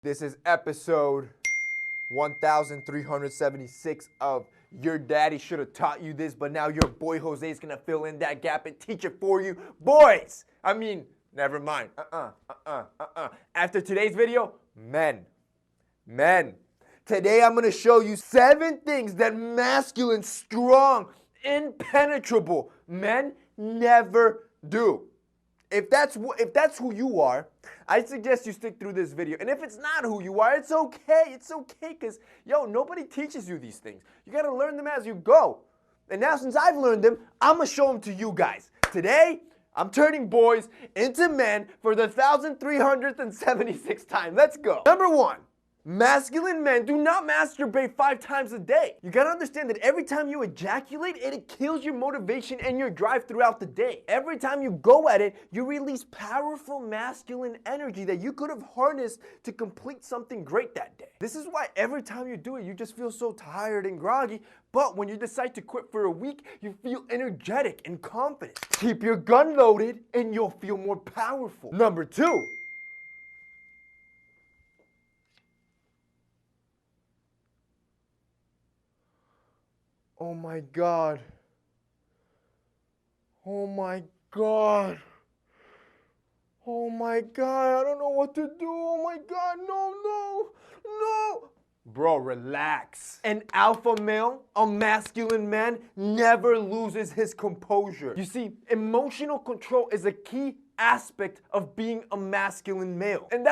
This is episode 1376 of Your Daddy Should Have Taught You This, but now your boy Jose is going to fill in that gap and teach it for you. Boys! I mean, never mind. After today's video, men. Today I'm going to show you 7 things that masculine, strong, impenetrable men never do. If that's who you are, I suggest you stick through this video. And if it's not who you are, it's okay. It's okay, because, nobody teaches you these things. You got to learn them as you go. And now, since I've learned them, I'm going to show them to you guys. Today, I'm turning boys into men for the 1,376th time. Let's go. Number 1. Masculine men do not masturbate 5 times a day. You gotta understand that every time you ejaculate, it kills your motivation and your drive throughout the day. Every time you go at it, you release powerful masculine energy that you could have harnessed to complete something great that day. This is why every time you do it, you just feel so tired and groggy. But when you decide to quit for a week, you feel energetic and confident. Keep your gun loaded and you'll feel more powerful. Number 2. Oh my God. Oh my God. Oh my God. I don't know what to do. Oh my God. No. Bro, relax. An alpha male, a masculine man, never loses his composure. You see, emotional control is a key aspect of being a masculine male. And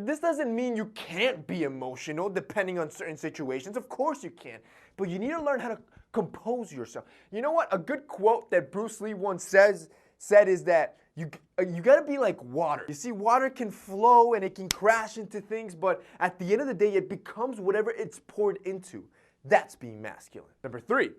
this doesn't mean you can't be emotional depending on certain situations. Of course you can. But you need to learn how to compose yourself. You know what? A good quote that Bruce Lee once said is that you gotta be like water. You see, water can flow and it can crash into things, but at the end of the day, it becomes whatever it's poured into. That's being masculine. Number 3,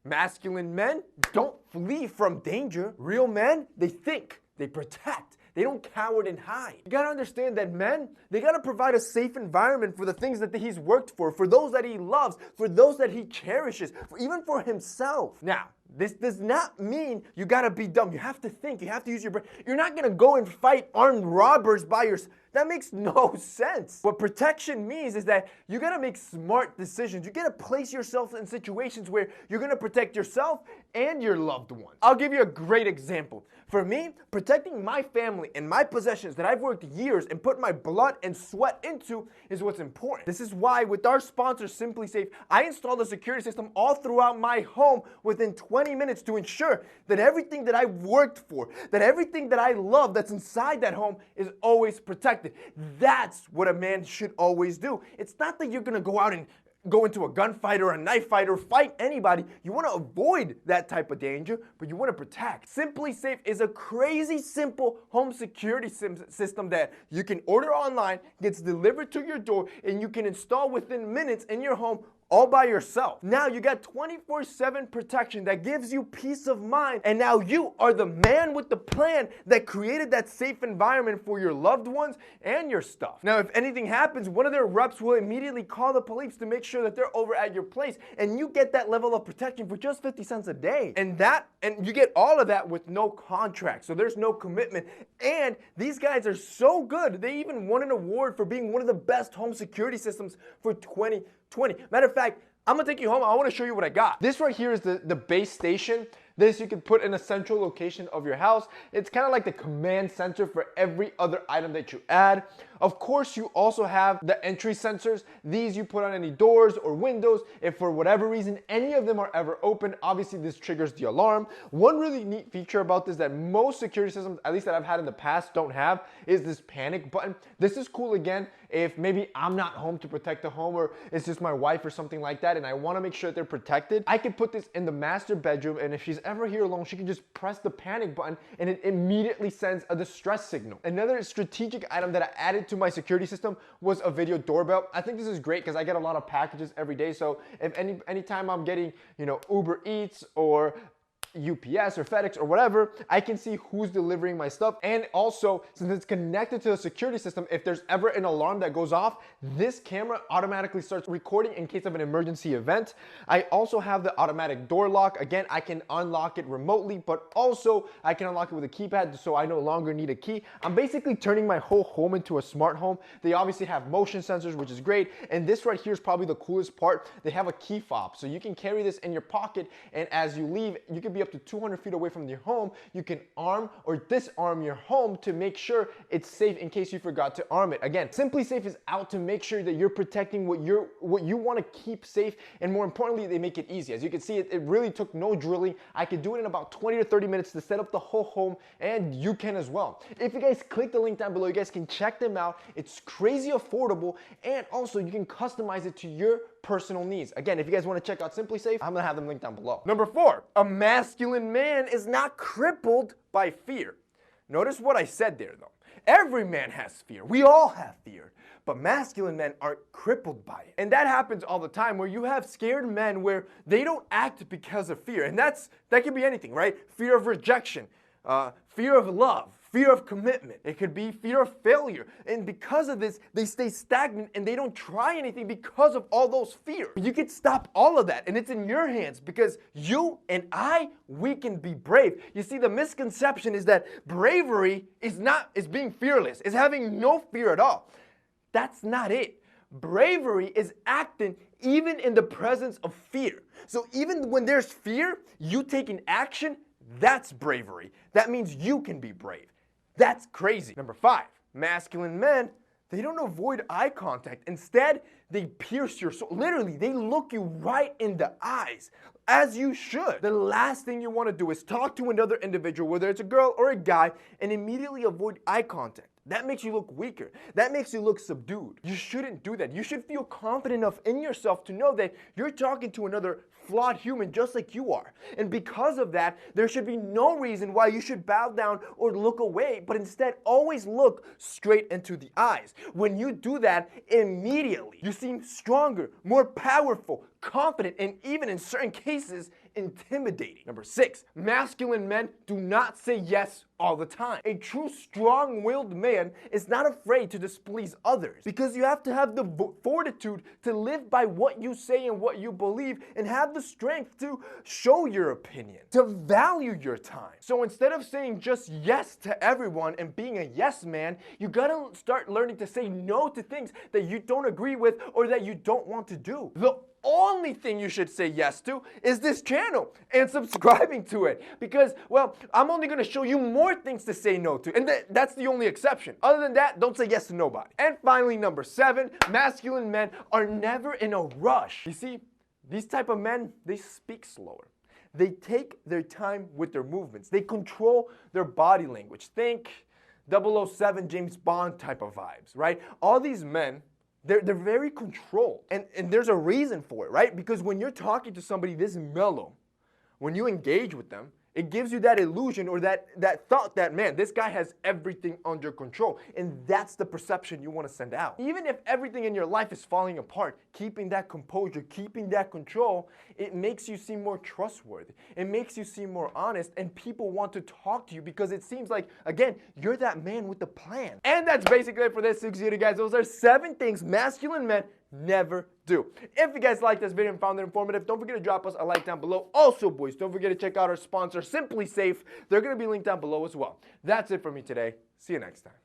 masculine men don't flee from danger. Real men, they think, they protect. They don't cower and hide. You gotta understand that men, they gotta provide a safe environment for the things that he's worked for those that he loves, for those that he cherishes, even for himself. Now, this does not mean you gotta be dumb. You have to think, you have to use your brain. You're not gonna go and fight armed robbers by yourself. That makes no sense. What protection means is that you gotta make smart decisions. You gotta place yourself in situations where you're gonna protect yourself and your loved one. I'll give you a great example. For me, protecting my family and my possessions that I've worked years and put my blood and sweat into is what's important. This is why with our sponsor, Simply Safe, I installed a security system all throughout my home within 20 minutes to ensure that everything that I've worked for, that everything that I love that's inside that home is always protected. That's what a man should always do. It's not that you're gonna go out and go into a gunfight or a knife fight or fight anybody. You want to avoid that type of danger, but you want to protect. Simply Safe is a crazy simple home security system that you can order online, gets delivered to your door, and you can install within minutes in your home all by yourself. Now you got 24/7 protection that gives you peace of mind, and now you are the man with the plan that created that safe environment for your loved ones and your stuff. Now, if anything happens, one of their reps will immediately call the police to make sure that they're over at your place, and you get that level of protection for just 50 cents a day. And you get all of that with no contract, so there's no commitment. And these guys are so good, they even won an award for being one of the best home security systems for 2020. Matter of fact, I'm gonna take you home. I wanna show you what I got. This right here is the base station. This you can put in a central location of your house. It's kind of like the command center for every other item that you add. Of course, you also have the entry sensors. These you put on any doors or windows. If for whatever reason any of them are ever open, obviously this triggers the alarm. One really neat feature about this that most security systems, at least that I've had in the past, don't have is this panic button. This is cool again if maybe I'm not home to protect the home, or it's just my wife or something like that and I want to make sure that they're protected. I can put this in the master bedroom, and if she's ever here alone, she can just press the panic button and it immediately sends a distress signal. Another strategic item that I added to my security system was a video doorbell. I think this is great because I get a lot of packages every day. So if anytime I'm getting, Uber Eats or UPS or FedEx or whatever, I can see who's delivering my stuff. And also, since it's connected to the security system, if there's ever an alarm that goes off, this camera automatically starts recording in case of an emergency event. I also have the automatic door lock. Again, I can unlock it remotely, but also I can unlock it with a keypad, so I no longer need a key. I'm basically turning my whole home into a smart home. They obviously have motion sensors, which is great. And this right here is probably the coolest part. They have a key fob, so you can carry this in your pocket, and as you leave, you can be up to 200 feet away from your home. You can arm or disarm your home to make sure it's safe in case you forgot to arm it. Again, Simply Safe is out to make sure that you're protecting what you want to keep safe, and more importantly, they make it easy. As you can see, it really took no drilling. I could do it in about 20 to 30 minutes to set up the whole home, and you can as well. If you guys click the link down below, you guys can check them out. It's crazy affordable, and also you can customize it to your personal needs. Again, if you guys want to check out Simply Safe, I'm gonna have them linked down below. Number 4, a masculine man is not crippled by fear. Notice what I said there though. Every man has fear. We all have fear. But masculine men aren't crippled by it. And that happens all the time, where you have scared men where they don't act because of fear. And that can be anything, right? Fear of rejection, fear of love, fear of commitment. It could be fear of failure. And because of this, they stay stagnant and they don't try anything because of all those fears. You can stop all of that, and it's in your hands, because you and we can be brave. You see, the misconception is that bravery is being fearless, is having no fear at all. That's not it. Bravery is acting even in the presence of fear. So even when there's fear, you taking action, that's bravery. That means you can be brave. That's crazy. Number 5, masculine men, they don't avoid eye contact. Instead, they pierce your soul. Literally, they look you right in the eyes, as you should. The last thing you want to do is talk to another individual, whether it's a girl or a guy, and immediately avoid eye contact. That makes you look weaker. That makes you look subdued. You shouldn't do that. You should feel confident enough in yourself to know that you're talking to another flawed human just like you are. And because of that, there should be no reason why you should bow down or look away, but instead always look straight into the eyes. When you do that, immediately you seem stronger, more powerful, confident, and even in certain cases, intimidating. Number 6, masculine men do not say yes all the time. A true strong-willed man is not afraid to displease others, because you have to have the fortitude to live by what you say and what you believe, and have the strength to show your opinion, to value your time. So instead of saying just yes to everyone and being a yes man, you gotta start learning to say no to things that you don't agree with or that you don't want to do. The only thing you should say yes to is this channel and subscribing to it, because, well, I'm only going to show you more things to say no to, and that's the only exception. Other than that, don't say yes to nobody. And finally, number 7, masculine men are never in a rush. You see, these type of men, they speak slower. They take their time with their movements. They control their body language. Think 007 James Bond type of vibes, right? All these men, they're very controlled, and there's a reason for it, right? Because when you're talking to somebody this mellow, when you engage with them, it gives you that illusion or that thought that, man, this guy has everything under control. And that's the perception you want to send out. Even if everything in your life is falling apart, keeping that composure, keeping that control, it makes you seem more trustworthy. It makes you seem more honest, and people want to talk to you because it seems like, again, you're that man with the plan. And that's basically it for this 6 video, guys. Those are 7 things masculine men never do. If you guys liked this video and found it informative, don't forget to drop us a like down below. Also, boys, don't forget to check out our sponsor, Simply Safe. They're going to be linked down below as well. That's it for me today. See you next time.